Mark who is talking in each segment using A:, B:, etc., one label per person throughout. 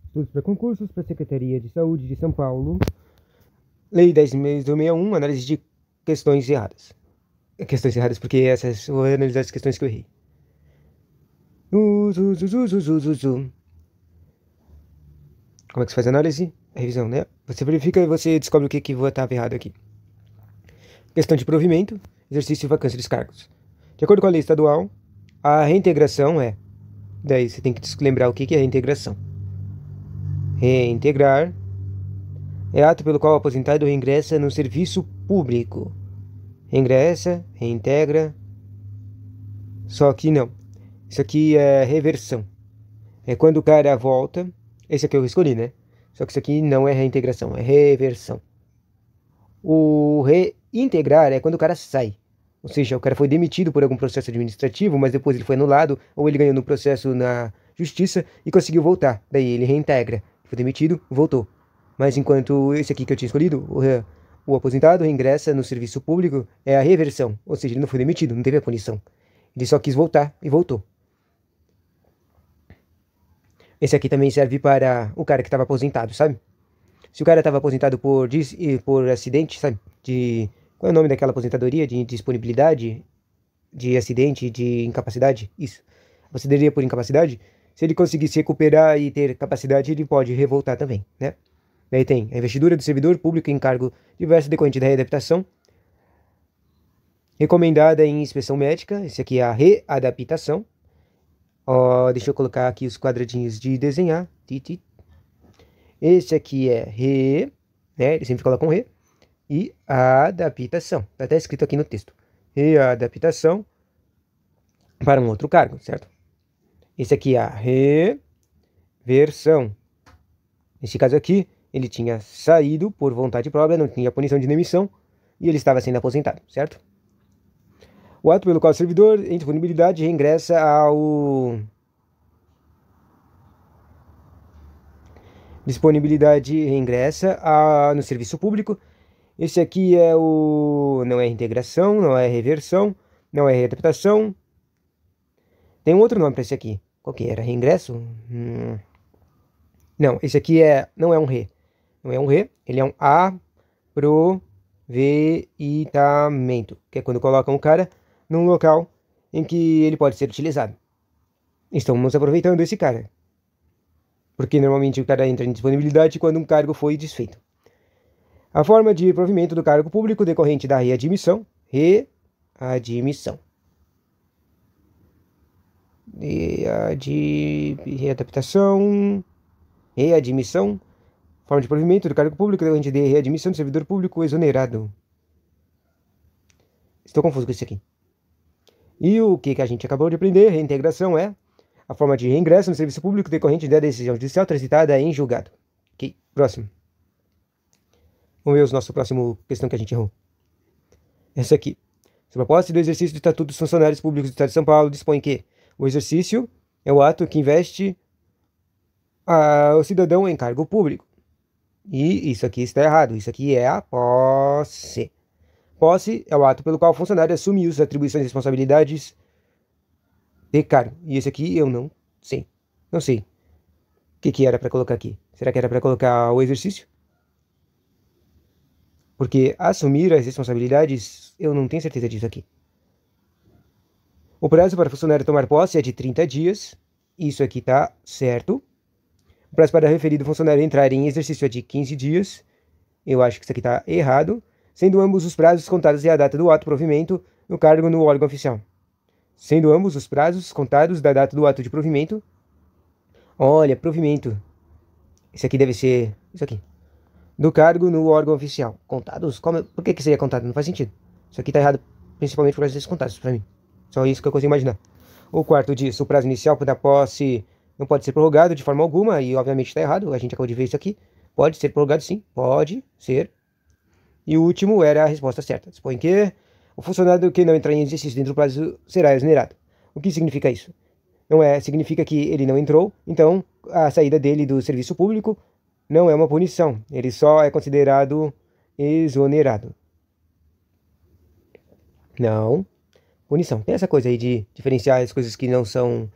A: Estudos para concursos para a Secretaria de Saúde de São Paulo. Lei 10.661, análise de questões erradas. Questões erradas porque essas vou analisar as questões que eu errei. Como é que se faz a análise? A revisão, né? Você verifica e você descobre o que estava errado aqui. Questão de provimento, exercício e vacância dos cargos. De acordo com a lei estadual, a reintegração é... Daí você tem que lembrar o que é reintegração. Reintegrar é ato pelo qual o aposentado reingressa no serviço público. Reingressa, reintegra. Só que não. Isso aqui é reversão. É quando o cara volta. Esse aqui eu escolhi, né? Só que isso aqui não é reintegração, é reversão. O reintegrar é quando o cara sai. Ou seja, o cara foi demitido por algum processo administrativo, mas depois ele foi anulado, ou ele ganhou no processo na justiça e conseguiu voltar. Daí ele reintegra. Foi demitido, voltou. Mas enquanto esse aqui que eu tinha escolhido, o aposentado reingressa no serviço público, é a reversão. Ou seja, ele não foi demitido, não teve a punição. Ele só quis voltar e voltou. Esse aqui também serve para o cara que estava aposentado, sabe? Se o cara estava aposentado por acidente, sabe? Qual é o nome daquela aposentadoria? De disponibilidade, de acidente, de incapacidade? Isso. Aposentadoria por incapacidade. Se ele conseguir se recuperar e ter capacidade, ele pode revoltar também, né? Daí tem a investidura do servidor público em cargo diverso decorrente da readaptação. Recomendada em inspeção médica. Esse aqui é a readaptação. Deixa eu colocar aqui os quadradinhos de desenhar. Esse aqui é né? Ele sempre coloca um re. E adaptação. Está até escrito aqui no texto. Readaptação para um outro cargo, certo? Esse aqui é a reversão. Nesse caso aqui, ele tinha saído por vontade própria, não tinha punição de demissão e ele estava sendo aposentado, certo? O ato pelo qual o servidor, em disponibilidade, reingressa ao... no serviço público. Esse aqui é o... Não é reintegração, não é reversão, não é readaptação. Tem um outro nome para esse aqui. Qual que era? Reingresso? Não, esse aqui não é um re. Não é um re, ele é um aproveitamento. Que é quando colocam o cara num local em que ele pode ser utilizado. Estamos aproveitando esse cara. Porque normalmente o cara entra em disponibilidade quando um cargo foi desfeito. A forma de provimento do cargo público decorrente da readmissão. Readmissão. Readaptação. Readmissão. Forma de provimento do cargo público decorrente de readmissão do servidor público exonerado. Estou confuso com isso aqui. E o que a gente acabou de aprender? Reintegração é a forma de reingresso no serviço público decorrente da decisão judicial transitada em julgado. Ok, próximo. Vamos ver o nosso próximo questão que a gente errou. Essa aqui. Sobre a posse do exercício do Estatuto dos Funcionários Públicos do Estado de São Paulo, dispõe que o exercício é o ato que investe o cidadão em cargo público. E isso aqui está errado. Isso aqui é a posse. Posse é o ato pelo qual o funcionário assume as atribuições e responsabilidades de cargo. E esse aqui eu não sei. Não sei. O que era para colocar aqui? Será que era para colocar o exercício? Porque assumir as responsabilidades, eu não tenho certeza disso aqui. O prazo para o funcionário tomar posse é de 30 dias. Isso aqui está certo. O prazo para o referido funcionário entrar em exercício é de 15 dias. Eu acho que isso aqui está errado. Sendo ambos os prazos contados e a data do ato provimento no cargo no órgão oficial. Sendo ambos os prazos contados da data do ato de provimento. Olha, provimento. Esse aqui deve ser isso aqui. Do cargo no órgão oficial. Contados? Por que seria contado? Não faz sentido. Isso aqui está errado, principalmente por causa desses contados, para mim. Só isso que eu consigo imaginar. O quarto diz, o prazo inicial da posse não pode ser prorrogado de forma alguma, e obviamente está errado, a gente acabou de ver isso aqui. Pode ser prorrogado sim, pode ser. E o último era a resposta certa. Dispõe que o funcionário que não entrar em exercício dentro do prazo será exonerado. O que significa isso? Significa que ele não entrou, então a saída dele do serviço público não é uma punição. Ele só é considerado exonerado. Não, punição. Tem essa coisa aí de diferenciar as coisas que são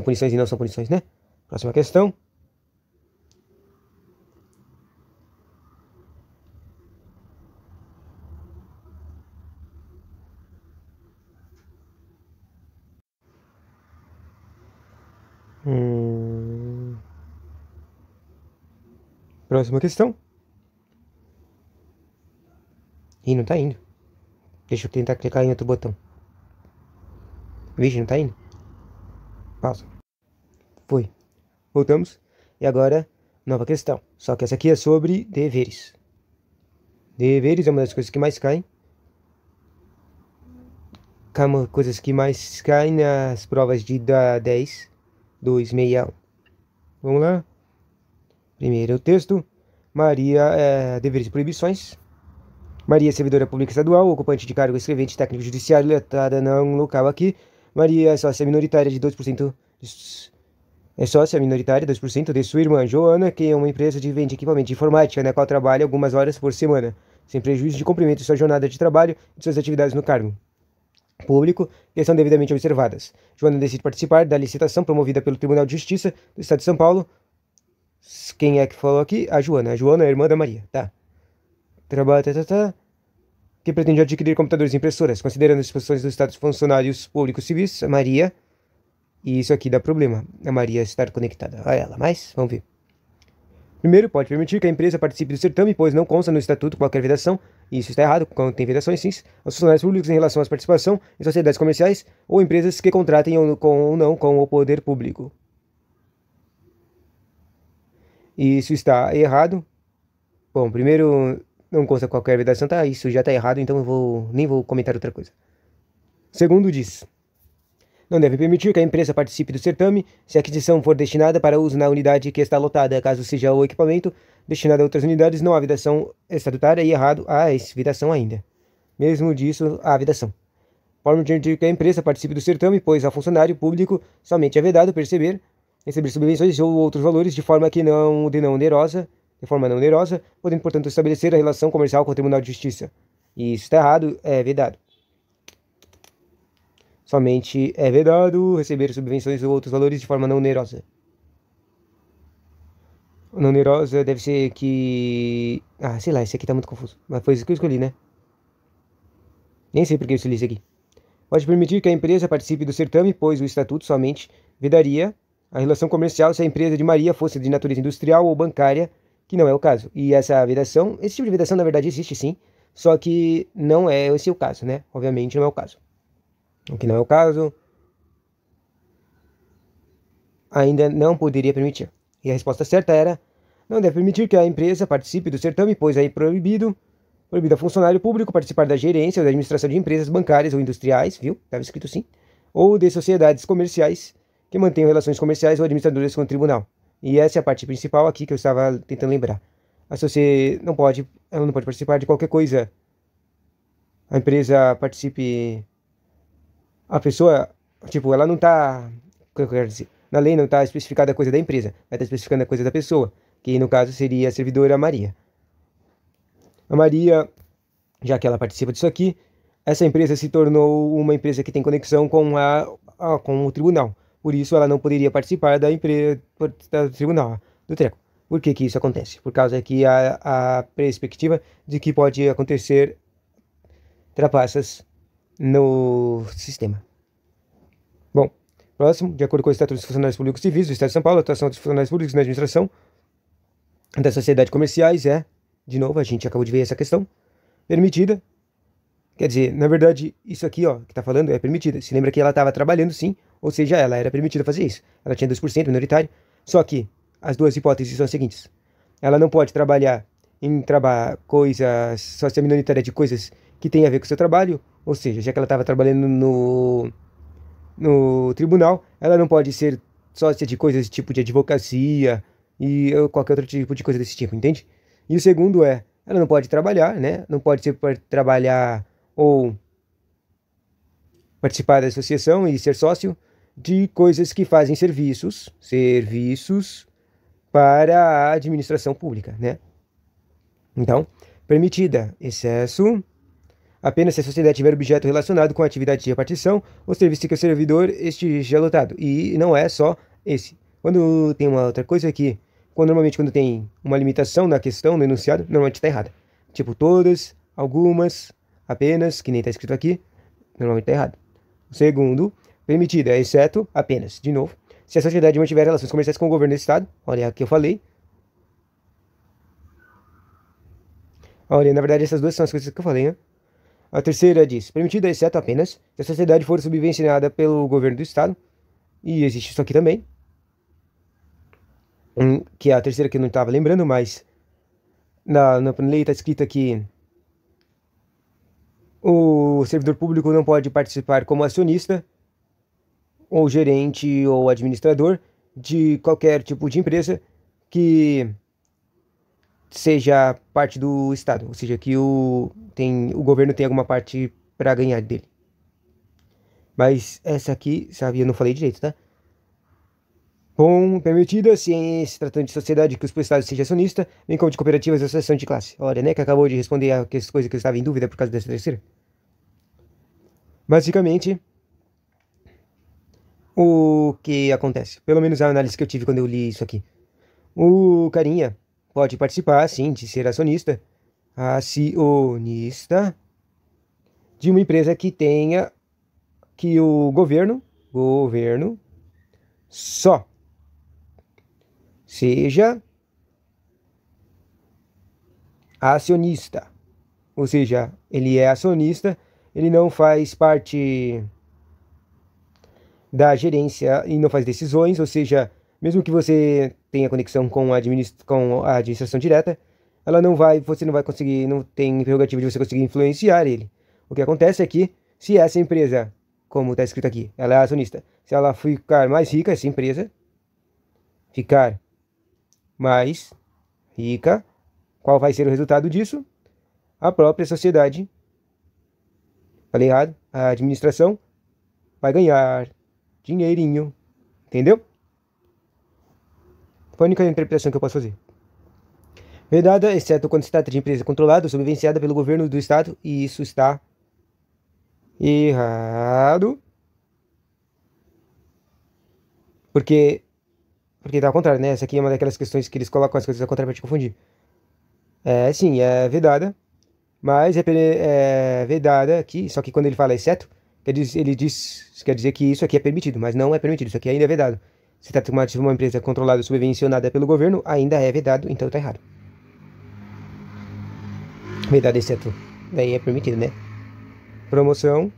A: punições e não são punições, né? Próxima questão. Próxima questão. Ih, não tá indo. Deixa eu tentar clicar em outro botão. Vixe, não tá indo. Pausa. Foi. Voltamos. E agora, nova questão. Só que essa aqui é sobre deveres. Deveres é uma das coisas que mais caem. Calma, coisas que mais caem nas provas de da 10, 261. Vamos lá. Primeiro o texto. Maria, deveres e proibições. Maria, servidora pública estadual, ocupante de cargo escrevente técnico judiciário, letrada não local aqui. Maria é sócia minoritária de 2%. É sócia minoritária, 2% de sua irmã Joana, que é uma empresa de vende equipamento de informática, na qual trabalha algumas horas por semana, sem prejuízo de cumprimento de sua jornada de trabalho e de suas atividades no cargo público, que são devidamente observadas. Joana decide participar da licitação promovida pelo Tribunal de Justiça do Estado de São Paulo. Quem é que falou aqui? A Joana. A Joana é a irmã da Maria, tá? Trabalha, que pretende adquirir computadores e impressoras, considerando as disposições do Estado de funcionários públicos civis, a Maria, e isso aqui dá problema, a Maria estar conectada a ela, mas vamos ver. Primeiro, pode permitir que a empresa participe do certame, pois não consta no estatuto qualquer vedação, e isso está errado, quando tem vedações sim, aos funcionários públicos em relação à participação em sociedades comerciais ou empresas que contratem ou não com o poder público. Isso está errado. Bom, primeiro, não consta qualquer vedação, tá? Isso já está errado, então eu nem vou comentar outra coisa. Segundo, diz: não deve permitir que a empresa participe do certame se a aquisição for destinada para uso na unidade que está lotada. Caso seja o equipamento destinado a outras unidades, não há vedação estatutária e errado há vedação ainda. Mesmo disso, há vedação. Forma de permitir que a empresa participe do certame, pois ao funcionário público somente é vedado receber subvenções ou outros valores de forma não onerosa, podendo, portanto, estabelecer a relação comercial com o Tribunal de Justiça. E isso está errado, é vedado. Somente é vedado receber subvenções ou outros valores de forma não onerosa. Não onerosa deve ser que... Ah, sei lá, esse aqui tá muito confuso. Mas foi isso que eu escolhi, né? Nem sei por que eu escolhi isso aqui. Pode permitir que a empresa participe do certame, pois o estatuto somente vedaria a relação comercial se a empresa de Maria fosse de natureza industrial ou bancária, que não é o caso. E essa vedação, esse tipo de vedação na verdade existe sim, só que não é esse o caso, né? Obviamente não é o caso. O que não é o caso, ainda não poderia permitir. E a resposta certa era: não deve permitir que a empresa participe do certame, pois é proibido a funcionário público participar da gerência ou da administração de empresas bancárias ou industriais, viu? Estava escrito assim. Ou de sociedades comerciais que mantenham relações comerciais ou administradoras com o tribunal. E essa é a parte principal aqui que eu estava tentando lembrar. Ela não pode participar de qualquer coisa. A empresa participe... A pessoa, tipo, ela não tá... O que eu quero dizer? Na lei não está especificada a coisa da empresa, vai estar especificando a coisa da pessoa, que no caso seria a servidora Maria. A Maria, já que ela participa disso aqui, essa empresa se tornou uma empresa que tem conexão com o tribunal. Por isso, ela não poderia participar da empresa do tribunal, do treco. Por que que isso acontece? Por causa que a perspectiva de que pode acontecer trapaças no sistema. Bom, próximo, de acordo com o Estatuto dos Funcionários Públicos Civis do Estado de São Paulo, a atuação dos funcionários públicos na administração das sociedades comerciais é, de novo, a gente acabou de ver essa questão, permitida. Quer dizer, na verdade, isso aqui, ó, que tá falando é permitida. Se lembra que ela estava trabalhando, sim, ou seja, ela era permitida fazer isso. Ela tinha 2% minoritário, só que as duas hipóteses são as seguintes. Ela não pode trabalhar em coisas, sócia minoritária de coisas que tem a ver com o seu trabalho, ou seja, já que ela estava trabalhando no tribunal, ela não pode ser sócia de coisas tipo de advocacia e qualquer outro tipo de coisa desse tipo, entende? E o segundo é, ela não pode trabalhar, né? Não pode ser para trabalhar ou participar da associação e ser sócio de coisas que fazem serviços para a administração pública, né? Então, permitida, excesso, apenas se a sociedade tiver objeto relacionado com a atividade de repartição ou serviço que o servidor esteja lotado. E não é só esse. Quando tem uma outra coisa aqui, normalmente quando tem uma limitação na questão, no enunciado, normalmente está errada. Tipo todas, algumas, apenas, que nem está escrito aqui, normalmente está errado. O segundo, permitida, exceto, apenas, de novo, se a sociedade mantiver relações comerciais com o governo do estado, olha aqui eu falei, Olha, na verdade, essas duas são as coisas que eu falei, né? A terceira diz: permitida, exceto apenas, se a sociedade for subvencionada pelo governo do estado. E existe isso aqui também. Que é a terceira que eu não estava lembrando, mas na lei está escrita que o servidor público não pode participar como acionista, ou gerente, ou administrador de qualquer tipo de empresa que seja parte do Estado, ou seja, que o governo tem alguma parte para ganhar dele. Mas essa aqui, sabe, eu não falei direito, tá? Bom, permitida, se tratando de sociedade que os Estados seja acionista, bem como de cooperativas e associação de classe. Olha, né, que acabou de responder a coisas que eu estava em dúvida por causa dessa terceira. Basicamente, o que acontece? Pelo menos a análise que eu tive quando eu li isso aqui. O carinha pode participar, sim, de ser acionista de uma empresa que tenha que o governo só seja acionista. Ou seja, ele é acionista, ele não faz parte da gerência e não faz decisões, ou seja, mesmo que você tenha conexão com com a administração direta, você não vai conseguir, não tem prerrogativa de você conseguir influenciar ele. O que acontece é que, se essa empresa, como está escrito aqui, ela é acionista, se ela ficar mais rica, essa empresa ficar mais rica, qual vai ser o resultado disso? A própria sociedade, falei errado, a administração vai ganhar dinheirinho, entendeu? Foi a única interpretação que eu posso fazer. Vedada, exceto quando se trata de empresa controlada ou subvenciada pelo governo do estado, e isso está errado. Porque, porque tá ao contrário, né? Essa aqui é uma daquelas questões que eles colocam as coisas ao contrário pra te confundir. É, sim, é vedada, mas é vedada aqui, só que quando ele fala exceto, quer dizer que isso aqui é permitido, mas não é permitido, isso aqui ainda é vedado. Se trata de uma empresa controlada ou subvencionada pelo governo, ainda é vedado, então tá errado. Vedado exceto, daí é permitido, né? Promoção,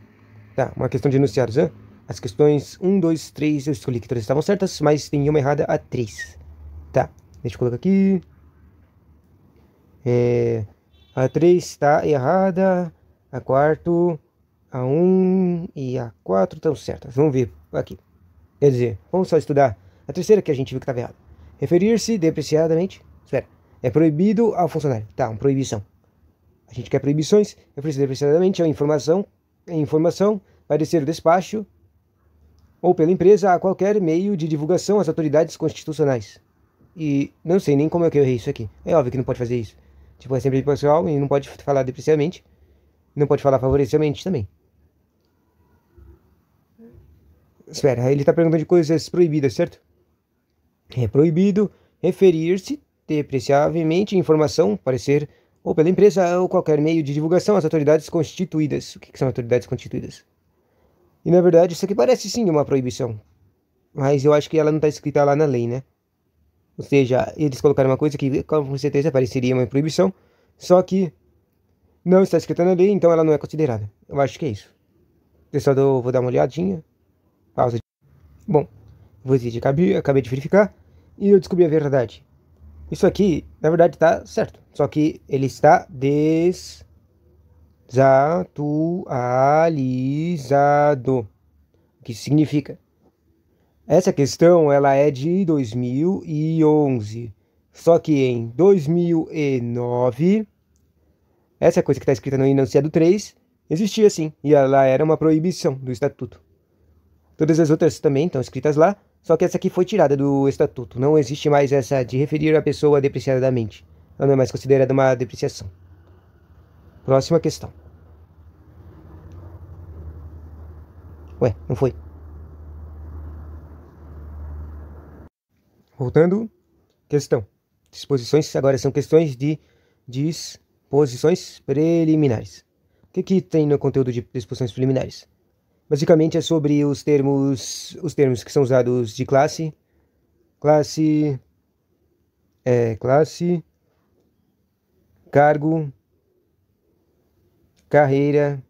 A: tá, uma questão de enunciados, né? As questões 1, 2, 3, eu escolhi que todas estavam certas, mas tem uma errada, a 3. Tá, deixa eu colocar aqui. A 3 está errada, a 4, a 1 e a 4 estão certas. Vamos ver aqui. Quer dizer, vamos só estudar a terceira que a gente viu que estava errada. Referir-se depreciadamente. Espera. É proibido ao funcionário. Tá, uma proibição. A gente quer proibições. Referir-se depreciadamente é uma informação. A informação vai descer o despacho ou pela empresa a qualquer meio de divulgação às autoridades constitucionais. E não sei nem como é que eu errei isso aqui. É óbvio que não pode fazer isso. Tipo, é sempre pessoal e não pode falar depreciadamente. Não pode falar favorecidamente também. Espera, ele está perguntando de coisas proibidas, certo? É proibido referir-se depreciavelmente informação, parecer, ou pela empresa ou qualquer meio de divulgação às autoridades constituídas. O que são autoridades constituídas? E na verdade isso aqui parece sim uma proibição. Mas eu acho que ela não está escrita lá na lei, né? Ou seja, eles colocaram uma coisa que com certeza pareceria uma proibição, só que não está escrita na lei, então ela não é considerada. Eu acho que é isso. Pessoal, vou dar uma olhadinha. Pausa. Bom, acabei de verificar e eu descobri a verdade. Isso aqui, na verdade, está certo. Só que ele está desatualizado. O que significa? Essa questão ela é de 2011. Só que em 2009, essa coisa que está escrita no enunciado 3 existia sim. E ela era uma proibição do estatuto. Todas as outras também estão escritas lá. Só que essa aqui foi tirada do estatuto. Não existe mais essa de referir a pessoa depreciadamente. Ela não é mais considerada uma depreciação. Próxima questão. Ué, não foi. Voltando. Questão. Disposições agora são questões de disposições preliminares. O que tem no conteúdo de disposições preliminares? Basicamente é sobre os termos que são usados de classe, classe, cargo, carreira,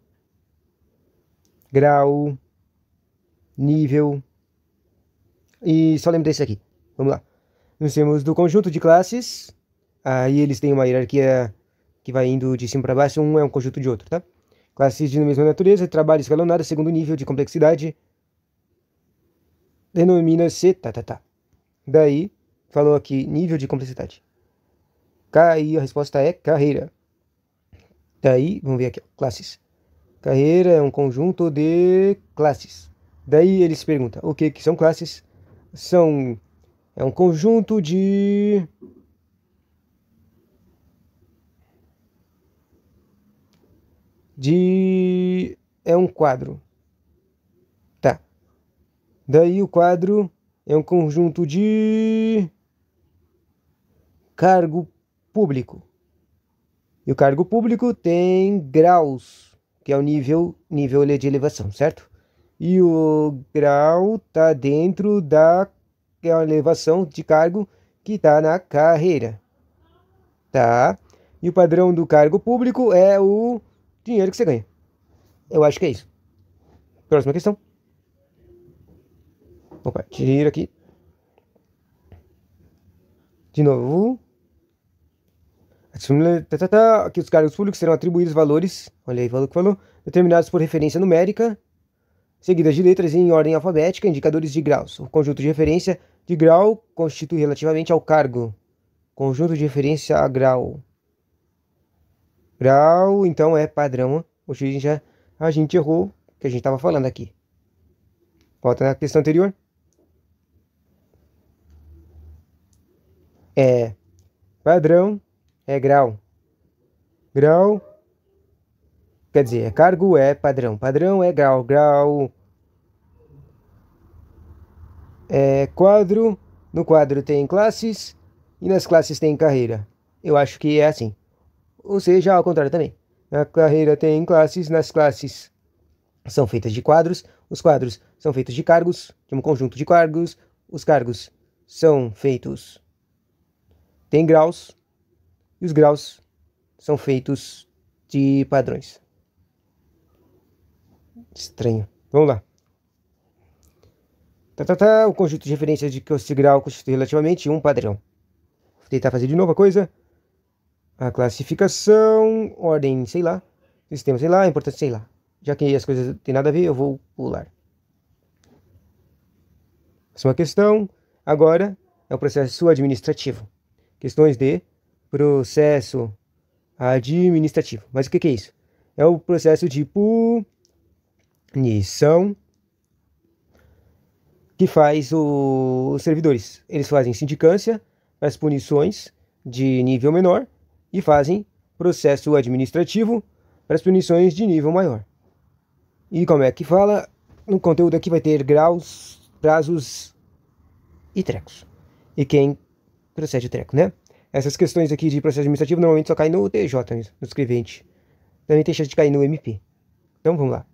A: grau, nível. E só lembro desse aqui. Vamos lá. Nós temos do conjunto de classes. Aí eles têm uma hierarquia que vai indo de cima para baixo. Um é um conjunto de outro, tá? Classes de mesma natureza, trabalho escalonado, segundo nível de complexidade. Denomina-se... Tá. Daí, falou aqui nível de complexidade. Aí a resposta é carreira. Daí, vamos ver aqui, ó, classes. Carreira é um conjunto de classes. Daí eles perguntam, o que são classes? É um conjunto é um quadro. Tá. Daí o quadro é um conjunto de cargo público. E o cargo público tem graus, que é o nível de elevação, certo? E o grau está dentro da elevação de cargo que está na carreira. Tá? E o padrão do cargo público é o dinheiro que você ganha. Eu acho que é isso. Próxima questão. Opa, tira aqui. De novo. Aqui os cargos públicos serão atribuídos valores, olha aí, falou que falou, determinados por referência numérica, seguidas de letras em ordem alfabética, indicadores de graus. O conjunto de referência de grau constitui relativamente ao cargo. Conjunto de referência a grau. Grau, então, é padrão. Hoje a gente errou o que a gente estava falando aqui. Volta na questão anterior. É padrão, é grau. Grau, quer dizer, é cargo, é padrão. Padrão é grau. Grau é quadro. No quadro tem classes e nas classes tem carreira. Eu acho que é assim. Ou seja, ao contrário também. Na carreira tem classes, nas classes são feitas de quadros, os quadros são feitos de cargos, de um conjunto de cargos, os cargos são feitos, tem graus, e os graus são feitos de padrões. Estranho. Vamos lá. O conjunto de referências de que esse grau constitui relativamente um padrão. Vou tentar fazer de novo a coisa. A classificação, ordem, sei lá. Sistema, sei lá, importância, sei lá. Já que as coisas não têm nada a ver, eu vou pular. Próxima questão. Agora é o processo administrativo. Questões de processo administrativo. Mas o que é isso? É o processo de punição que faz os servidores. Eles fazem sindicância para as punições de nível menor e fazem processo administrativo para as punições de nível maior. E como é que fala? No conteúdo aqui vai ter graus, prazos e trecos. E quem procede o treco, né? Essas questões aqui de processo administrativo normalmente só caem no TJ, no escrevente. Também tem chance de cair no MP. Então vamos lá.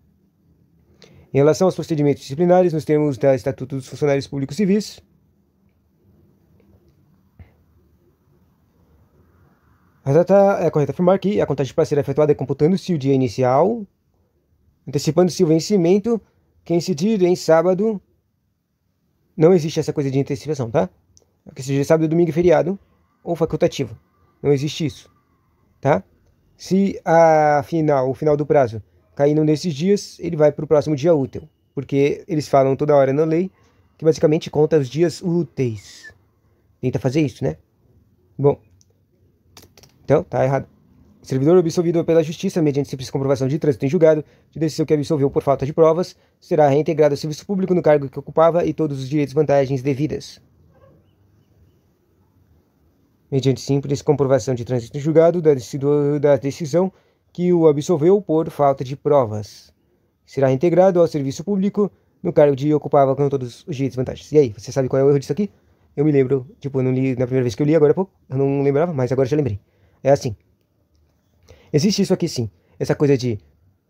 A: Em relação aos procedimentos disciplinares, nos termos do Estatuto dos Funcionários Públicos Civis, é correto afirmar que a contagem para ser efetuada é computando-se o dia inicial, antecipando-se o vencimento, que incidir em sábado. Não existe essa coisa de antecipação, tá? Que seja sábado, domingo e feriado, ou facultativo. Não existe isso, tá? Se o final do prazo cair num desses dias, ele vai para o próximo dia útil. Porque eles falam toda hora na lei que basicamente conta os dias úteis. Tenta fazer isso, né? Bom, então tá errado. O servidor absolvido pela justiça, mediante simples comprovação de trânsito em julgado, de decisão que absolveu por falta de provas, será reintegrado ao serviço público no cargo que ocupava e todos os direitos e vantagens devidas. Mediante simples comprovação de trânsito em julgado da decisão que o absolveu por falta de provas. Será reintegrado ao serviço público no cargo de ocupava com todos os direitos e vantagens. E aí, você sabe qual é o erro disso aqui? Eu me lembro, tipo, eu não li na primeira vez que eu li, agora há pouco, eu não lembrava, mas agora já lembrei. É assim. Existe isso aqui sim. Essa coisa de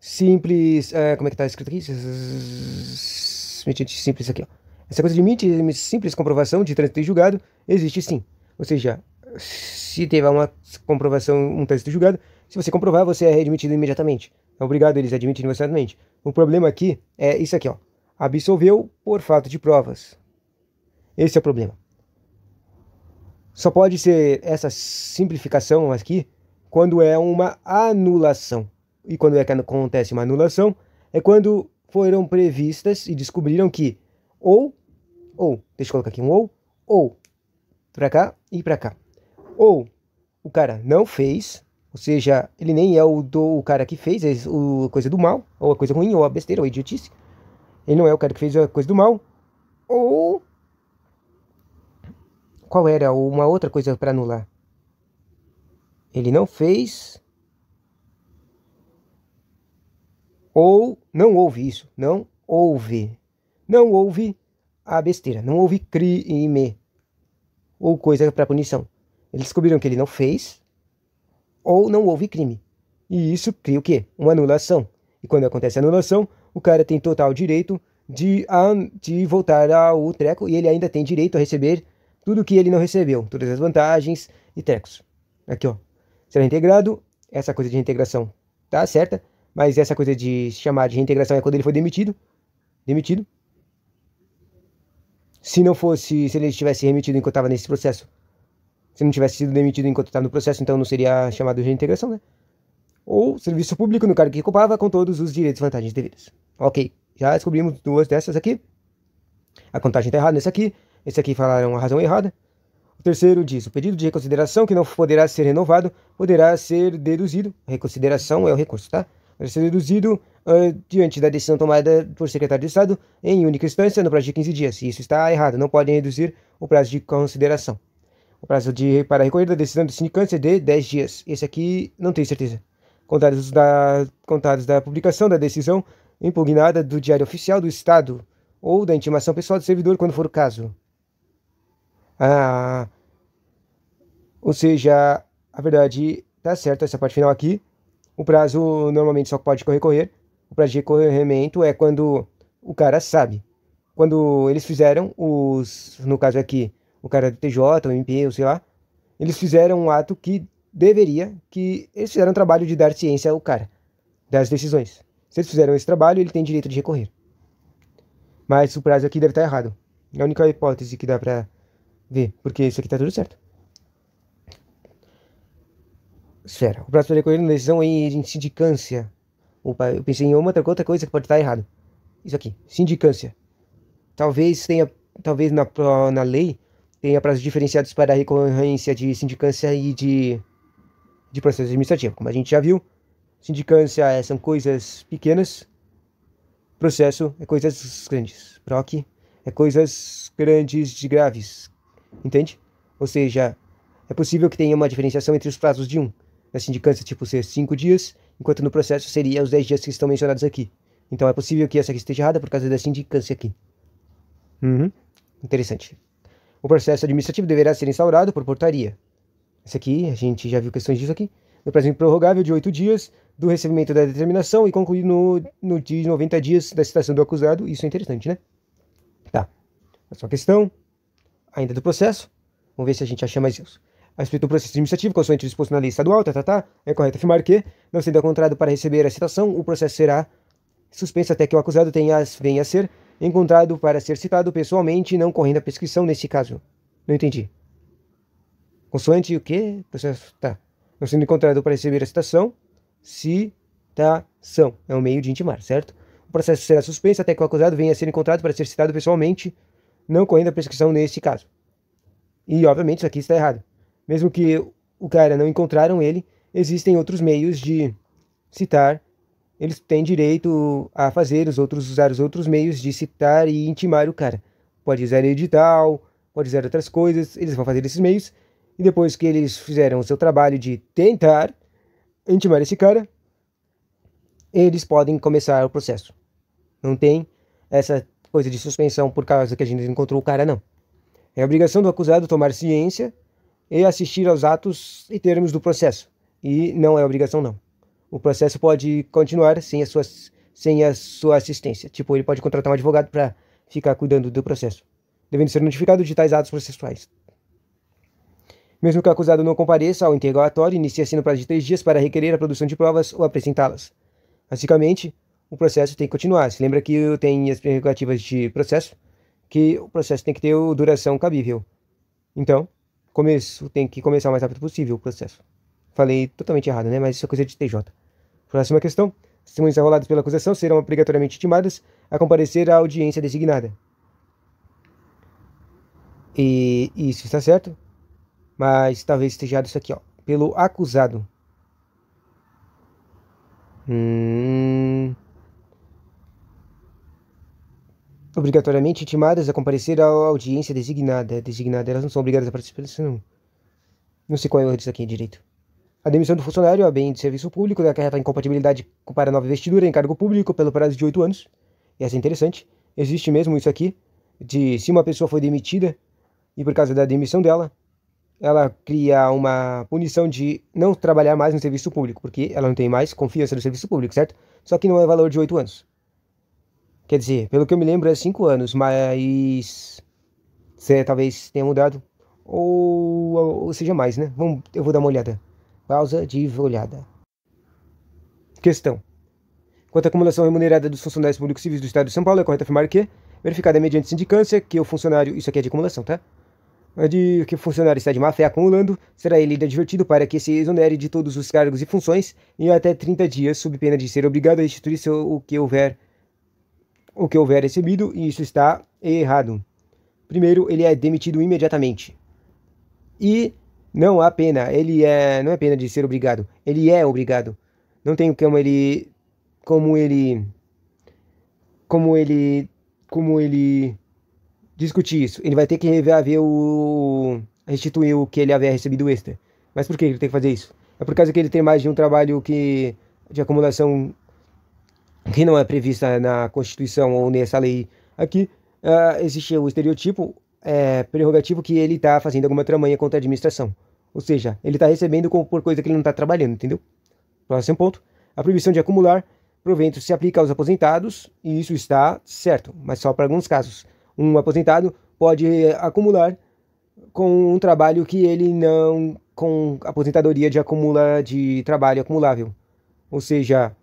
A: simples. Como é que tá escrito aqui? Mediante simples aqui, ó. Essa coisa de simples comprovação de trânsito em julgado existe sim. Ou seja, se teve uma comprovação, um trânsito julgado, Se você comprovar, você é readmitido imediatamente. É obrigado eles a admitirem imediatamente. O problema aqui é isso aqui, ó. Absolveu por falta de provas. Esse é o problema. Só pode ser essa simplificação aqui quando é uma anulação. E quando é que acontece uma anulação? É quando foram previstas e descobriram que deixa eu colocar aqui um ou, pra cá e pra cá. Ou o cara não fez, ou seja, ele nem é o cara que fez a coisa do mal, ou a coisa ruim, ou a besteira, ou a idiotice. Ele não é o cara que fez a coisa do mal, ou qual era uma outra coisa para anular? Ele não fez, ou não houve isso, não houve a besteira, não houve crime ou coisa para punição. Eles descobriram que ele não fez ou não houve crime. E isso cria o quê? Uma anulação. E quando acontece a anulação, o cara tem total direito de voltar ao treco e ele ainda tem direito a receber tudo que ele não recebeu, todas as vantagens e trecos. Aqui, ó. Será integrado, essa coisa de reintegração tá certa, mas essa coisa de chamar de reintegração é quando ele foi demitido. Se não fosse, se ele estivesse remitido enquanto estava nesse processo, se não tivesse sido demitido enquanto estava no processo, então não seria chamado de reintegração, né? Ou serviço público no cargo que ocupava com todos os direitos e vantagens devidas. Ok, já descobrimos duas dessas aqui. A contagem está errada nesse aqui. Esse aqui falaram a razão errada. O terceiro diz: o pedido de reconsideração que não poderá ser renovado poderá ser deduzido. A reconsideração é o recurso, tá? Poderá ser deduzido diante da decisão tomada por secretário de Estado em única instância no prazo de 15 dias. Isso está errado. Não podem reduzir o prazo de consideração. O prazo para recorrer da decisão de sindicância é de 10 dias. Esse aqui não tenho certeza. Contados da publicação da decisão impugnada do Diário Oficial do Estado ou da intimação pessoal do servidor, quando for o caso. Ou seja, a verdade tá certa, essa parte final aqui. O prazo normalmente só pode recorrer. O prazo de recorrimento é quando o cara sabe. Quando eles fizeram no caso aqui, o cara do TJ, o MP, ou sei lá, eles fizeram um ato que eles fizeram um trabalho de dar ciência ao cara, das decisões. Se eles fizeram esse trabalho, ele tem direito de recorrer. Mas o prazo aqui deve estar errado. É a única hipótese que dá pra ver, porque isso aqui tá tudo certo. Esfera. O prazo para recorrer na decisão em sindicância. Opa, eu pensei em outra coisa que pode estar errado. Isso aqui, sindicância. Talvez na lei tenha prazos diferenciados para a recorrência de sindicância e de processo administrativo. Como a gente já viu, sindicância são coisas pequenas, processo é coisas grandes. PROC é coisas grandes de graves. Entende? Ou seja, é possível que tenha uma diferenciação entre os prazos de na sindicância, tipo, ser 5 dias, enquanto no processo seria os 10 dias que estão mencionados aqui. Então é possível que essa aqui esteja errada por causa da sindicância aqui. Interessante. O processo administrativo deverá ser instaurado por portaria. Esse aqui, a gente já viu questões disso aqui. No prazo improrrogável de 8 dias do recebimento da determinação e concluir no dia de 90 dias da citação do acusado. Isso é interessante, né? Tá. Próxima questão. Ainda do processo. Vamos ver se a gente acha mais isso. A respeito do processo administrativo, consoante o disposto na lei estadual, é correto afirmar que, não sendo encontrado para receber a citação, o processo será suspenso até que o acusado venha a ser encontrado para ser citado pessoalmente, não correndo a prescrição nesse caso. Não entendi. Consoante o quê? Processo. Tá. Não sendo encontrado para receber a citação, citação. É um meio de intimar, certo? O processo será suspenso até que o acusado venha a ser encontrado para ser citado pessoalmente, não correndo a prescrição nesse caso. E, obviamente, isso aqui está errado. Mesmo que o cara não encontraram ele, existem outros meios de citar. Eles têm direito a usar os outros meios de citar e intimar o cara. Pode usar edital, pode usar outras coisas. Eles vão fazer esses meios. E depois que eles fizeram o seu trabalho de tentar intimar esse cara, eles podem começar o processo. Não tem essa coisa de suspensão por causa que a gente não encontrou o cara, não. É obrigação do acusado tomar ciência e assistir aos atos e termos do processo. E não é obrigação, não. O processo pode continuar sem a sua assistência. Tipo, ele pode contratar um advogado para ficar cuidando do processo, devendo ser notificado de tais atos processuais. Mesmo que o acusado não compareça ao interrogatório, inicia-se no prazo de 3 dias para requerer a produção de provas ou apresentá-las. Basicamente, o processo tem que continuar. Se lembra que tem as prerrogativas de processo, que o processo tem que ter duração cabível. Então, tem que começar o mais rápido possível o processo. Falei totalmente errado, né? Mas isso é coisa de TJ. Próxima questão. Testemunhas arroladas pela acusação serão obrigatoriamente intimadas a comparecer à audiência designada. E isso está certo, mas talvez esteja errado isso aqui, ó. Pelo acusado. Obrigatoriamente intimadas a comparecer à audiência designada. Designada, elas não são obrigadas a participar disso, não. Não sei qual é o erro disso aqui direito. A demissão do funcionário a bem de serviço público acarreta incompatibilidade para nova investidura em cargo público pelo prazo de 8 anos. E essa é interessante. Existe mesmo isso aqui, de se uma pessoa foi demitida e por causa da demissão dela, ela cria uma punição de não trabalhar mais no serviço público, porque ela não tem mais confiança no serviço público, certo? Só que não é valor de 8 anos. Quer dizer, pelo que eu me lembro é 5 anos, mas talvez tenha mudado, ou seja mais, né? Eu vou dar uma olhada. Pausa de olhada. Questão. Quanto à acumulação remunerada dos funcionários públicos civis do Estado de São Paulo, é correto afirmar que, verificada mediante sindicância, que o funcionário, isso aqui é de acumulação, tá? De que o funcionário está de má fé acumulando, será ele advertido para que se exonere de todos os cargos e funções em até 30 dias, sob pena de ser obrigado a restituir o que houver recebido, e isso está errado. Primeiro, ele é demitido imediatamente. E não há pena, não é pena de ser obrigado, ele é obrigado. Não tem como ele discutir isso. Ele vai ter que restituir o que ele havia recebido extra. Mas por que ele tem que fazer isso? É por causa que ele tem mais de um trabalho de acumulação que não é prevista na Constituição ou nessa lei aqui. Existe o estereotipo prerrogativo que ele está fazendo alguma tramanha contra a administração. Ou seja, ele está recebendo por coisa que ele não está trabalhando, entendeu? Próximo ponto. A proibição de acumular proventos se aplica aos aposentados, e isso está certo, mas só para alguns casos. Um aposentado pode acumular com um trabalho que ele não... com aposentadoria de trabalho acumulável. Ou seja,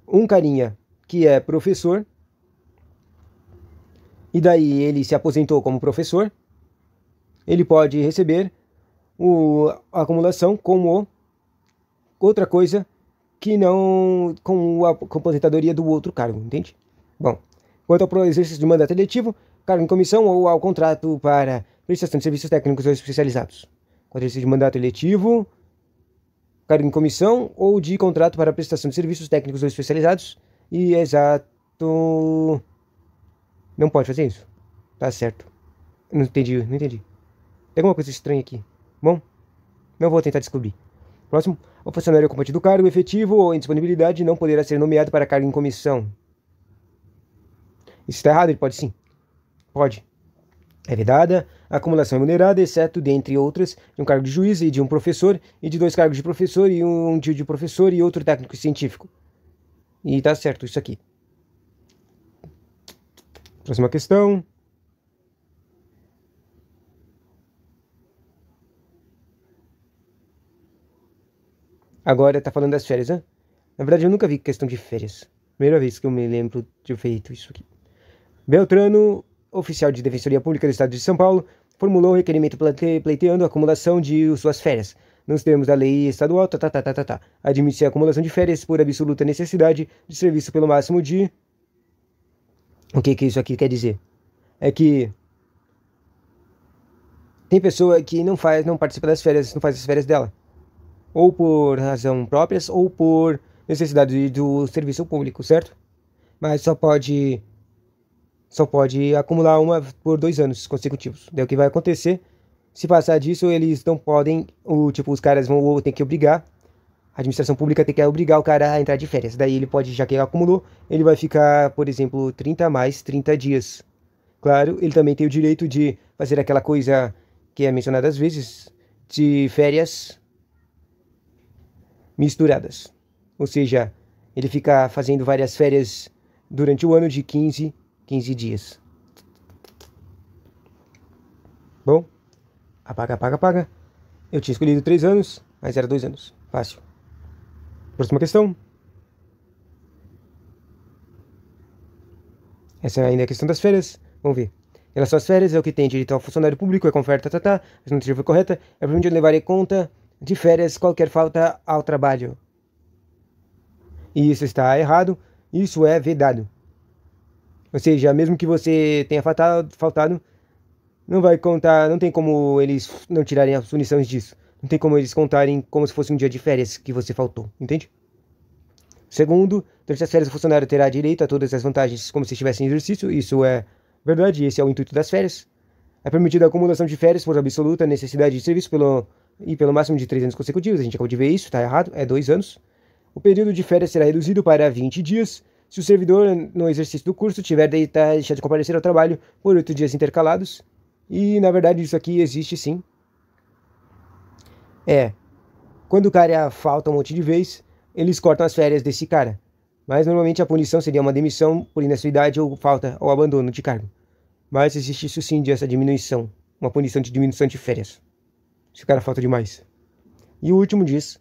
A: um carinha que é professor, e daí ele se aposentou como professor, ele pode receber a acumulação como outra coisa que não com a aposentadoria do outro cargo, entende? Bom, quanto ao exercício de mandato eletivo, cargo em comissão ou ao contrato para prestação de serviços técnicos ou especializados. Com exercício de mandato eletivo, cargo em comissão ou de contrato para prestação de serviços técnicos ou especializados. E exato... Não pode fazer isso. Tá certo. Não entendi. Tem alguma coisa estranha aqui. Bom, não vou tentar descobrir. Próximo. O funcionário ocupante do cargo efetivo ou em disponibilidade não poderá ser nomeado para cargo em comissão. Isso está errado? Ele pode sim. Pode. É vedada a acumulação remunerada, exceto, dentre outras, de um cargo de juiz e de um professor, e de 2 cargos de professor e um de professor e outro técnico científico. E tá certo isso aqui. Próxima questão. Agora tá falando das férias, né? Na verdade, eu nunca vi questão de férias. Primeira vez que eu me lembro de ter feito isso aqui. Beltrano, oficial de Defensoria Pública do Estado de São Paulo, formulou um requerimento pleiteando a acumulação de suas férias. Nos termos da lei estadual, admite a acumulação de férias por absoluta necessidade de serviço pelo máximo de... O que isso aqui quer dizer? É que tem pessoa que não participa das férias, não faz as férias dela. Ou por razão próprias, ou por necessidade do serviço público, certo? Mas só pode acumular uma por 2 anos consecutivos. Daí o que vai acontecer? Se passar disso, eles não podem, os caras vão ter que obrigar, a administração pública tem que obrigar o cara a entrar de férias. Daí ele pode, já que ele acumulou, ele vai ficar, por exemplo, 30 mais 30 dias. Claro, ele também tem o direito de fazer aquela coisa que é mencionada às vezes, de férias misturadas. Ou seja, ele fica fazendo várias férias durante o ano de 15 dias. Bom, apaga. Eu tinha escolhido 3 anos, mas era 2 anos. Fácil. Próxima questão. Essa ainda é a questão das férias. Vamos ver. Em relação às férias, é o que tem direito ao funcionário público, é conferta, a estimativa foi correta, é permitido levar em conta de férias qualquer falta ao trabalho. E isso está errado, isso é vedado. Ou seja, mesmo que você tenha faltado, não vai contar, não tem como eles não tirarem as punições disso. Não tem como eles contarem como se fosse um dia de férias que você faltou, entende? Segundo, durante as férias o funcionário terá direito a todas as vantagens como se estivesse em exercício, isso é verdade, esse é o intuito das férias. É permitida a acumulação de férias por absoluta necessidade de serviço pelo máximo de 3 anos consecutivos, a gente acabou de ver isso, está errado, é 2 anos. O período de férias será reduzido para 20 dias, se o servidor, no exercício do curso, tiver deixado de comparecer ao trabalho por 8 dias intercalados. E, na verdade, isso aqui existe sim. Quando o cara falta um monte de vez, eles cortam as férias desse cara. Mas, normalmente, a punição seria uma demissão por inassiduidade ou falta ou abandono de cargo. Mas existe isso sim, essa diminuição. Uma punição de diminuição de férias. Se o cara falta demais. E o último diz: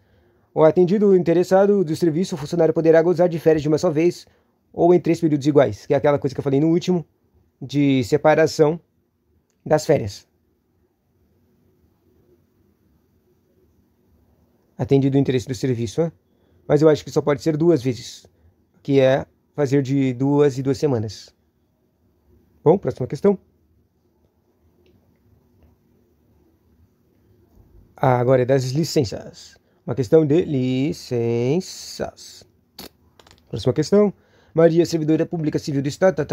A: o atendido interessado do serviço, o funcionário poderá gozar de férias de uma só vez ou em 3 períodos iguais, que é aquela coisa que eu falei no último, de separação das férias. Atendido o interesse do serviço, né? Mas eu acho que só pode ser 2 vezes, que é fazer de 2 em 2 semanas. Bom, próxima questão. Agora é das licenças. Uma questão de licenças. Próxima questão. Maria, servidora pública civil do Estado,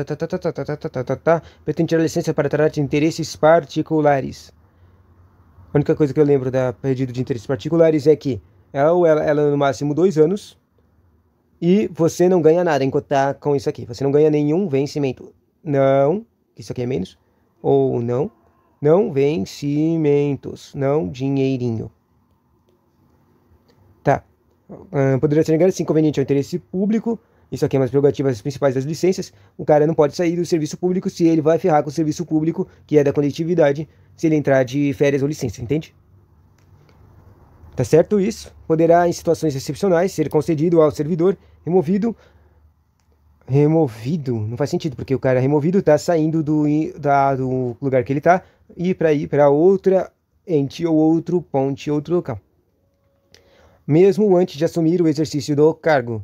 A: pretende tirar licença para tratar de interesses particulares. A única coisa que eu lembro da pedido de interesses particulares é que ela no máximo 2 anos e você não ganha nada enquanto tá com isso aqui. Você não ganha nenhum vencimento. Não, isso aqui é menos. Ou não. Não vencimentos, não dinheirinho. Tá. Poderia ser negado se inconveniente ao interesse público. Isso aqui é umas prerrogativas principais das licenças. O cara não pode sair do serviço público se ele vai ferrar com o serviço público, que é da coletividade, se ele entrar de férias ou licença, entende? Tá certo isso? Poderá, em situações excepcionais, ser concedido ao servidor removido. Removido? Não faz sentido, porque o cara removido tá saindo do lugar que ele tá e ir para outra ente ou outro ponte, outro local. Mesmo antes de assumir o exercício do cargo.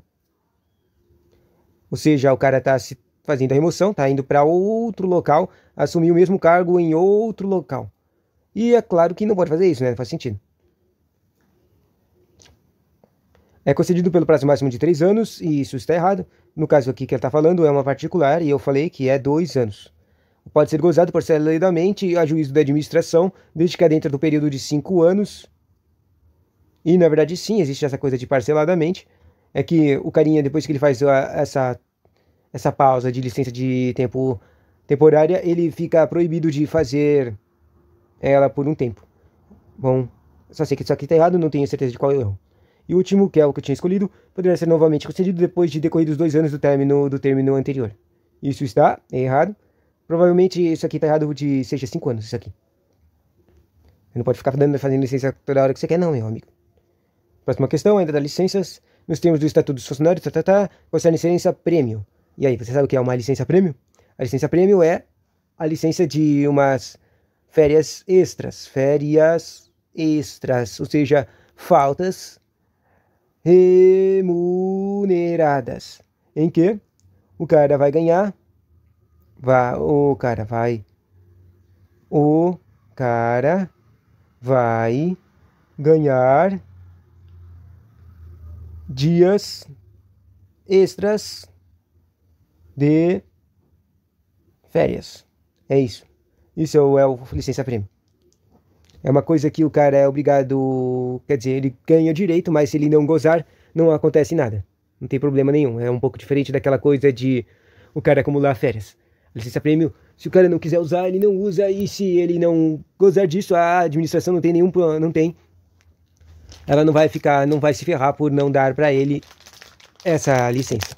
A: Ou seja, o cara está se fazendo a remoção, está indo para outro local, assumir o mesmo cargo em outro local. E é claro que não pode fazer isso, né? Não faz sentido. É concedido pelo prazo máximo de 3 anos, e isso está errado. No caso aqui que ele está falando é uma particular, e eu falei que é 2 anos. Pode ser gozado parceladamente a juízo da administração, desde que é dentro do período de 5 anos. E, na verdade, sim, existe essa coisa de parceladamente. É que o carinha, depois que ele faz essa pausa de licença de tempo temporária, ele fica proibido de fazer ela por um tempo. Bom, só sei que isso aqui está errado, não tenho certeza de qual é o erro. E o último, que é o que eu tinha escolhido, poderá ser novamente concedido depois de decorridos 2 anos do término anterior. Isso está errado. Provavelmente isso aqui está errado de seja 5 anos, isso aqui. Você não pode ficar fazendo licença toda hora que você quer, não, meu amigo. Próxima questão, ainda das licenças. Nos termos do Estatuto dos Funcionários, concerne licença prêmio. E aí, você sabe o que é uma licença prêmio? A licença prêmio é a licença de umas férias extras. Férias extras, ou seja, faltas remuneradas. Em que o cara vai ganhar, o cara vai ganhar dias extras de férias. É isso. Isso é o licença prêmio. É uma coisa que o cara é obrigado, quer dizer, ele ganha direito, mas se ele não gozar, não acontece nada. Não tem problema nenhum. É um pouco diferente daquela coisa de o cara acumular férias. Licença prêmio, se o cara não quiser usar, ele não usa, e se ele não gozar disso, a administração não tem ela não vai se ferrar por não dar para ele essa licença.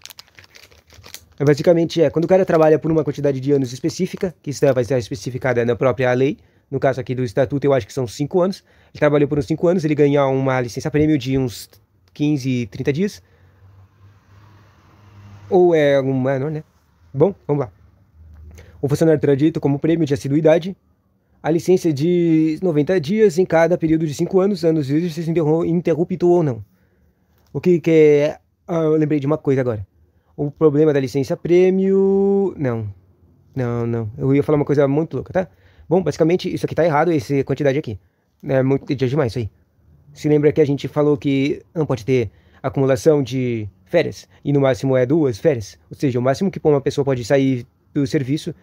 A: Basicamente quando o cara trabalha por uma quantidade de anos específica, que vai estar especificada na própria lei, No caso aqui do estatuto, eu acho que são 5 anos. Ele trabalhou por uns 5 anos, ele ganha uma licença-prêmio de uns 15, 30 dias. Ou é algum menor, né? Bom, vamos lá. O funcionário terá direito como prêmio de assiduidade a licença de 90 dias em cada período de 5 anos, anos de exercício interrupto ou não. O que é... eu lembrei de uma coisa agora. O problema da licença-prêmio... Não. Eu ia falar uma coisa muito louca, tá? Bom, basicamente, isso aqui tá errado, essa quantidade aqui. É muito demais isso aí. Se lembra que a gente falou que não pode ter acumulação de férias, e no máximo é 2 férias. Ou seja, o máximo que uma pessoa pode sair do serviço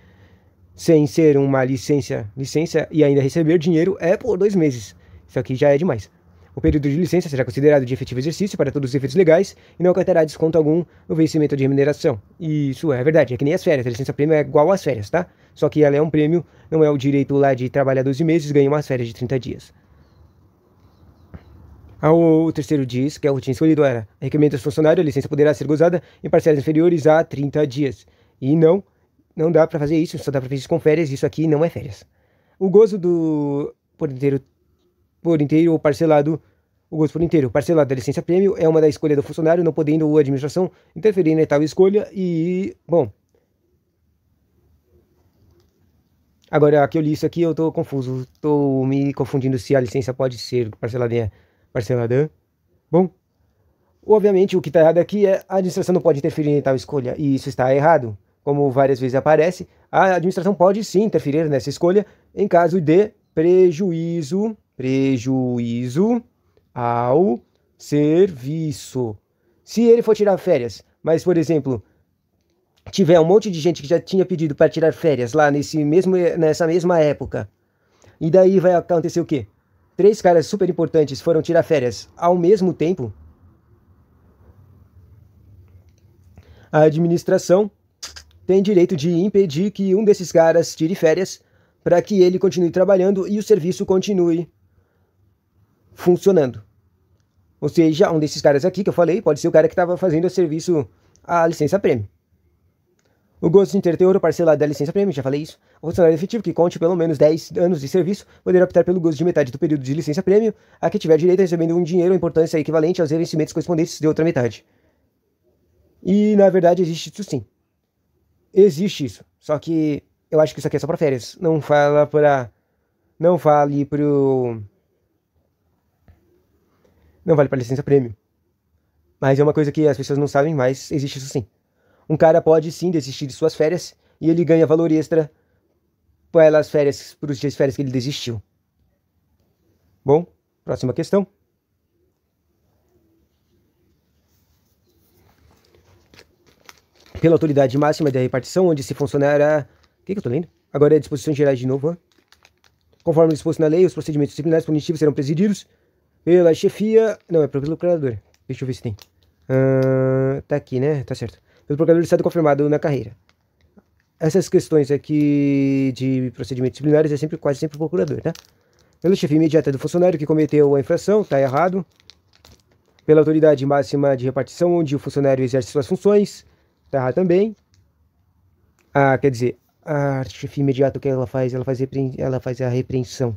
A: sem ser uma licença e ainda receber dinheiro é por 2 meses. Isso aqui já é demais. O período de licença será considerado de efetivo exercício para todos os efeitos legais e não acarretará desconto algum no vencimento de remuneração. Isso é verdade, é que nem as férias. A licença-prêmio é igual às férias, tá? Só que ela é um prêmio, não é o direito lá de trabalhar 12 meses e ganhar umas férias de 30 dias. O terceiro diz que a rotina escolhida era requerimento dos funcionários, a licença poderá ser gozada em parcelas inferiores a 30 dias. E não dá para fazer isso, só dá para fazer isso com férias, isso aqui não é férias. O gozo do por inteiro ou parcelado, o gozo por inteiro parcelado da licença-prêmio é uma da escolha do funcionário, não podendo a administração interferir em tal escolha e, bom... Agora, que eu li isso aqui, eu tô confuso, tô me confundindo se a licença pode ser parcelada. Bom, obviamente o que está errado aqui é a administração não pode interferir em tal escolha, e isso está errado. Como várias vezes aparece, a administração pode sim interferir nessa escolha em caso de prejuízo ao serviço. Se ele for tirar férias, mas, por exemplo, tiver um monte de gente que já tinha pedido para tirar férias lá nessa mesma época, e daí vai acontecer o quê? 3 caras super importantes foram tirar férias ao mesmo tempo, a administração tem direito de impedir que um desses caras tire férias para que ele continue trabalhando e o serviço continue funcionando. Ou seja, um desses caras aqui que eu falei pode ser o cara que estava fazendo o serviço, a licença-prêmio. O gozo de ter teor parcelado da licença-prêmio, já falei isso. O funcionário efetivo que conte pelo menos 10 anos de serviço poderá optar pelo gozo de metade do período de licença-prêmio a que tiver direito recebendo um dinheiro ou importância equivalente aos vencimentos correspondentes de outra metade. E, na verdade, existe isso sim. Existe isso. Só que eu acho que isso aqui é só para férias. Não vale para licença-prêmio. Mas é uma coisa que as pessoas não sabem, mas existe isso sim. Um cara pode sim desistir de suas férias e ele ganha valor extra pelas férias, por os dias de férias que ele desistiu. Bom, próxima questão. Pela autoridade máxima da repartição, onde se funcionará... O que eu tô lendo? Agora é disposições gerais de novo. Conforme disposto na lei, os procedimentos disciplinares punitivos serão presididos pela chefia... Não, é pelo procurador. Deixa eu ver se tem. Tá aqui, né? Tá certo. Pelo procurador do Estado confirmado na carreira. Essas questões aqui de procedimentos disciplinares é quase sempre o procurador, tá? Pela chefia imediata do funcionário que cometeu a infração, tá errado. Pela autoridade máxima de repartição, onde o funcionário exerce suas funções, tá errado também. Quer dizer, a chefia imediata, o que ela faz? Ela faz a repreensão.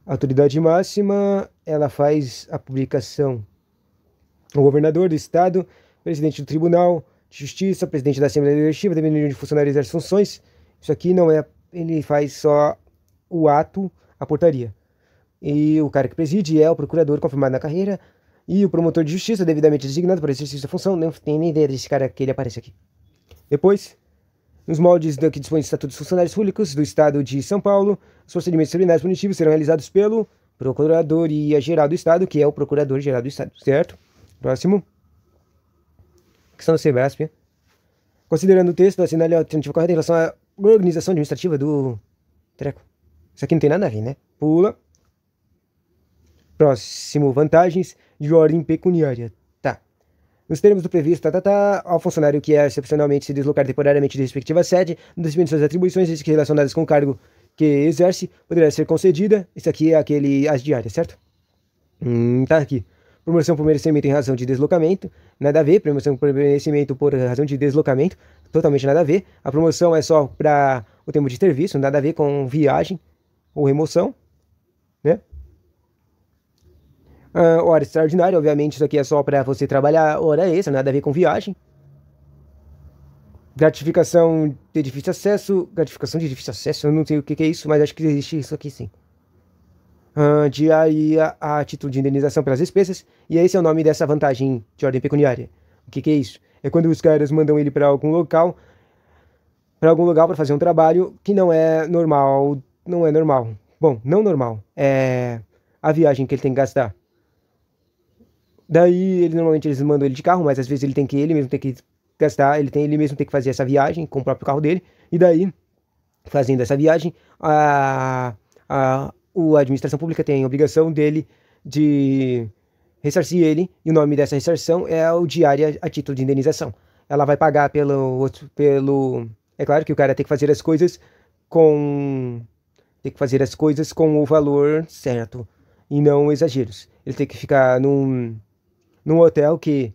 A: A autoridade máxima, ela faz a publicação. O governador do estado, presidente do tribunal de justiça, presidente da Assembleia Legislativa, dependendo de funcionário exerce funções. Isso aqui não é, ele faz só o ato, a portaria. E o cara que preside é o procurador confirmado na carreira e o promotor de justiça devidamente designado para exercício da função. Não tem nem ideia desse cara que ele aparece aqui. Depois, nos moldes do que dispõe o Estatuto dos Funcionários Públicos do Estado de São Paulo, os procedimentos disciplinares punitivos serão realizados pelo Procuradoria-Geral do Estado, que é o Procurador-Geral do Estado, certo? Próximo. Questão da CEBRASP. Considerando o texto, assinale a alternativa correta em relação à organização administrativa do treco. Isso aqui não tem nada a ver, né? Pula. Próximo. Vantagens de ordem pecuniária. Tá. Nos termos do previsto, ao funcionário que é excepcionalmente se deslocar temporariamente de respectiva sede, no desempenho de suas atribuições relacionadas com o cargo que exerce, poderá ser concedida. Isso aqui é as diárias, certo? Tá aqui. Promoção por merecimento em razão de deslocamento, nada a ver. Promoção por merecimento por razão de deslocamento, totalmente nada a ver. A promoção é só para o tempo de serviço, nada a ver com viagem. ou remoção, né? Hora extraordinária, obviamente, isso aqui é só para você trabalhar hora extra, nada a ver com viagem. Gratificação de difícil acesso, gratificação de difícil acesso, eu não sei o que é isso, mas acho que existe isso aqui sim. Diária a título de indenização pelas despesas, e esse é o nome dessa vantagem de ordem pecuniária. O que é isso? É quando os caras mandam ele para algum local, para fazer um trabalho que não é normal, não é normal. Bom, não normal, é a viagem que ele tem que gastar. Daí, normalmente eles mandam ele de carro, mas às vezes ele mesmo tem que gastar, ele mesmo tem que fazer essa viagem com o próprio carro dele, e daí, fazendo essa viagem, a administração pública tem a obrigação dele de ressarcir ele, e o nome dessa ressarção é o diária a título de indenização. Ela vai pagar pelo... É claro que o cara tem que fazer as coisas com... Tem que fazer as coisas com o valor certo, e não exageros. Ele tem que ficar num hotel que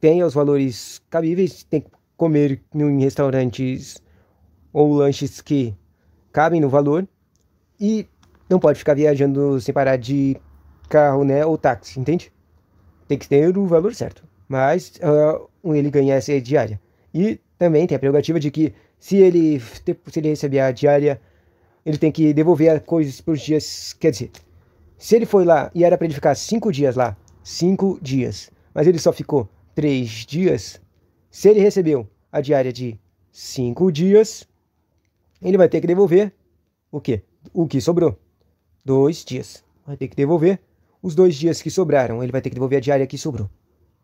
A: tenha os valores cabíveis, tem que comer em restaurantes ou lanches que cabem no valor, e não pode ficar viajando sem parar de carro, né, ou táxi, entende? Tem que ter o valor certo, mas ele ganha essa diária. E também tem a prerrogativa de que se ele receber a diária, ele tem que devolver as coisas por dias, quer dizer, se ele foi lá e era para ele ficar 5 dias lá, 5 dias, mas ele só ficou 3 dias, se ele recebeu a diária de 5 dias, ele vai ter que devolver o quê? O que sobrou. 2 dias. Vai ter que devolver os 2 dias que sobraram. Ele vai ter que devolver a diária que sobrou.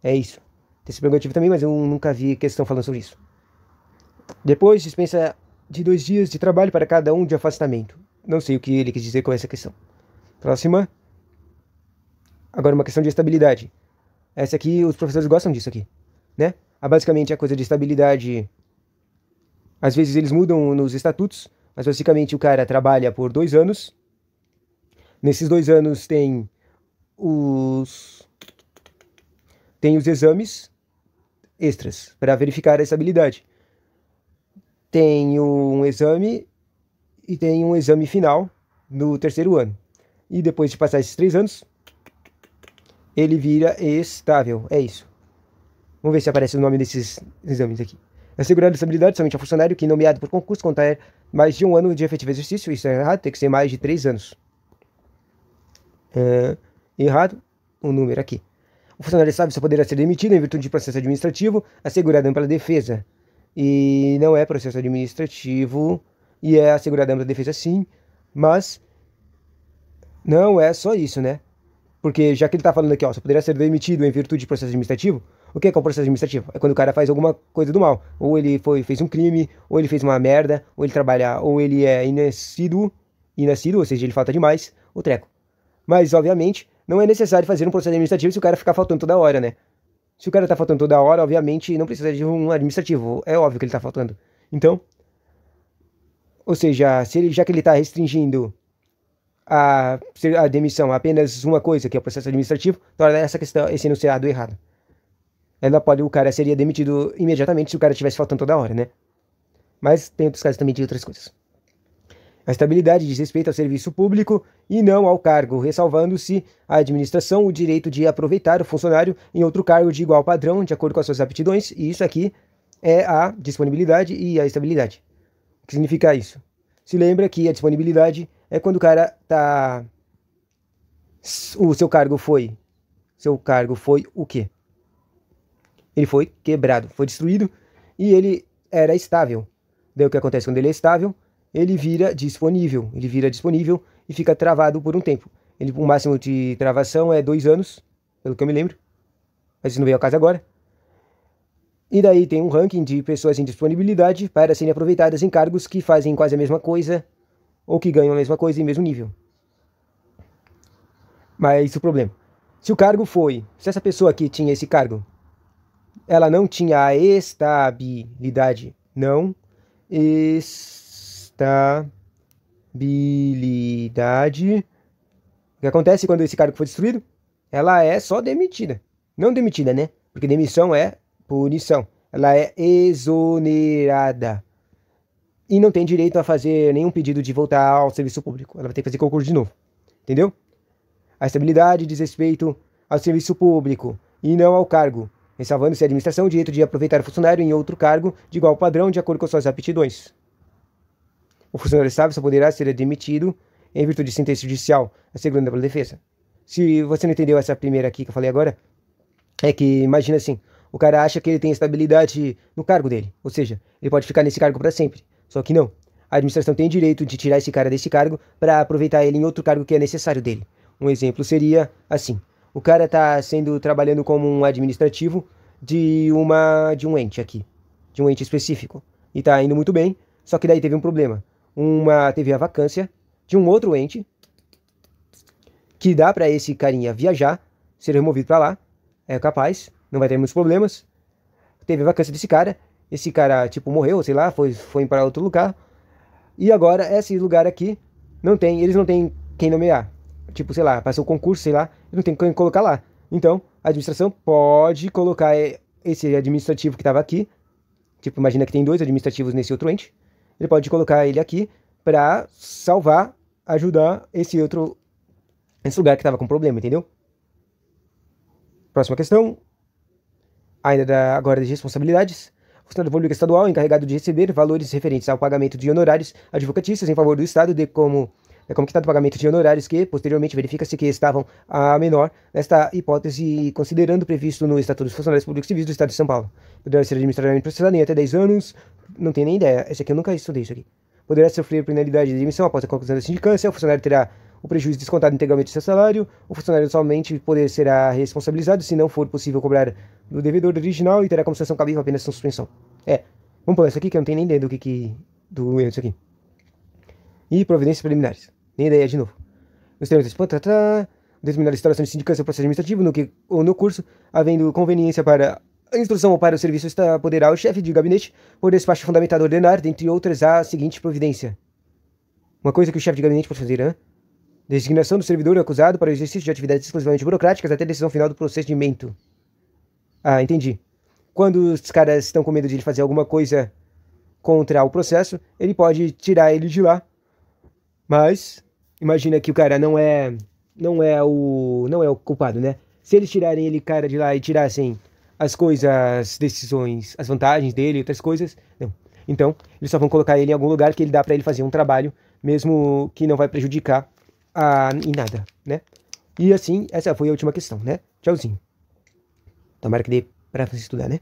A: É isso. Tem esse prerrogativo também, mas eu nunca vi questão falando sobre isso. Depois, dispensa de 2 dias de trabalho para cada um de afastamento. Não sei o que ele quis dizer com essa questão. Próxima. Agora uma questão de estabilidade. Essa aqui, os professores gostam disso aqui, né? Basicamente, a coisa de estabilidade, às vezes eles mudam nos estatutos, mas basicamente o cara trabalha por 2 anos. Nesses 2 anos tem os exames extras para verificar a estabilidade. Tem um exame e tem um exame final no 3º ano. E depois de passar esses 3 anos, ele vira estável. É isso. Vamos ver se aparece o nome desses exames aqui. Assegurando estabilidade somente ao funcionário que, nomeado por concurso, contar mais de 1 ano de efetivo exercício. Isso é errado, tem que ser mais de 3 anos. Errado o número aqui. O funcionário estável só poderá ser demitido em virtude de processo administrativo assegurado pela defesa. E não é processo administrativo, e é assegurado pela defesa sim, mas não é só isso, né? Porque já que ele tá falando aqui, ó, só poderá ser demitido em virtude de processo administrativo, o que é o processo administrativo? É quando o cara faz alguma coisa do mal. Ou ele fez um crime, ou ele fez uma merda, ou ele trabalha, ou ele é inascido, ou seja, ele falta demais, o treco. Mas, obviamente, não é necessário fazer um processo administrativo se o cara ficar faltando toda hora, né? Se o cara tá faltando toda hora, obviamente, não precisa de um administrativo. É óbvio que ele tá faltando. Então, ou seja, já que ele tá restringindo a demissão a apenas uma coisa, que é o processo administrativo, torna esse enunciado errado. O cara seria demitido imediatamente se o cara estivesse faltando toda hora, né? Mas tem outros casos também de outras coisas. A estabilidade diz respeito ao serviço público e não ao cargo, ressalvando-se à administração o direito de aproveitar o funcionário em outro cargo de igual padrão, de acordo com as suas aptidões, e isso aqui é a disponibilidade e a estabilidade. O que significa isso? Se lembra que a disponibilidade é quando o cara tá... Seu cargo foi o quê? Ele foi quebrado, foi destruído e ele era estável. Daí o que acontece quando ele é estável? Ele vira disponível e fica travado por um tempo. O máximo de travação é 2 anos, pelo que eu me lembro, mas isso não veio ao caso agora. E daí tem um ranking de pessoas em disponibilidade para serem aproveitadas em cargos que fazem quase a mesma coisa ou que ganham a mesma coisa em mesmo nível. Mas o problema, se essa pessoa aqui tinha esse cargo, ela não tinha a estabilidade, o que acontece quando esse cargo foi destruído? Ela é só demitida. Não demitida, né? Porque demissão é punição. Ela é exonerada. e não tem direito a fazer nenhum pedido de voltar ao serviço público. Ela vai ter que fazer concurso de novo. Entendeu? A estabilidade diz respeito ao serviço público e não ao cargo, ressalvando-se a administração o direito de aproveitar o funcionário em outro cargo de igual padrão de acordo com suas aptidões. O funcionário estável só poderá ser demitido em virtude de sentença judicial, assegurando pela defesa. Se você não entendeu essa primeira aqui que eu falei agora, é que imagina assim, o cara acha que ele tem estabilidade no cargo dele, ou seja, ele pode ficar nesse cargo para sempre, só que não. A administração tem direito de tirar esse cara desse cargo para aproveitar ele em outro cargo que é necessário dele. Um exemplo seria assim, o cara está trabalhando como um administrativo de um ente aqui, de um ente específico, e está indo muito bem, só que daí teve um problema. Teve a vacância de um outro ente que dá para esse carinha viajar, ser removido para lá, é capaz, não vai ter muitos problemas. Teve a vacância desse cara, esse cara tipo morreu, sei lá, foi para outro lugar. E agora esse lugar aqui eles não têm quem nomear. Tipo, sei lá, passou o concurso, sei lá, eles não tem quem colocar lá. Então, a administração pode colocar esse administrativo que estava aqui. Tipo, imagina que tem 2 administrativos nesse outro ente. Ele pode colocar ele aqui para salvar, ajudar esse lugar que estava com problema, entendeu? Próxima questão. Ainda agora de responsabilidades. O funcionário público estadual encarregado de receber valores referentes ao pagamento de honorários advocatícios em favor do Estado, como quitado o pagamento de honorários que, posteriormente, verifica-se que estavam a menor, nesta hipótese, considerando o previsto no Estatuto dos Funcionários Públicos Civis do Estado de São Paulo. Poderá ser administrativamente processado em até 10 anos. Não tenho nem ideia. Esse aqui eu nunca estudei isso aqui. Poderá sofrer penalidade de demissão após a conclusão da sindicância. O funcionário terá o prejuízo descontado integralmente do seu salário. O funcionário somente será responsabilizado se não for possível cobrar do devedor original e terá como sanção cabível apenas suspensão. Vamos pular isso aqui que eu não tenho nem ideia do erro disso aqui. E providências preliminares. Nem ideia de novo. Nos termos desse ponto, determinar a instalação de sindicância ou processo administrativo no curso, havendo conveniência para a instrução ou para o serviço, poderá o chefe de gabinete, por despacho fundamentado, ordenar, dentre outras, a seguinte providência. Uma coisa que o chefe de gabinete pode fazer, designação do servidor acusado para o exercício de atividades exclusivamente burocráticas até a decisão final do procedimento. Entendi. Quando os caras estão com medo de ele fazer alguma coisa contra o processo, ele pode tirar ele de lá. Mas imagina que o cara não é o culpado, né? Se eles tirarem ele cara de lá e tirassem as coisas, decisões, as vantagens dele, outras coisas, não. Então, eles só vão colocar ele em algum lugar que ele dá para ele fazer um trabalho, mesmo que não vai prejudicar em nada, né? E assim, essa foi a última questão, né? Tchauzinho. Tomara que dê pra você estudar, né?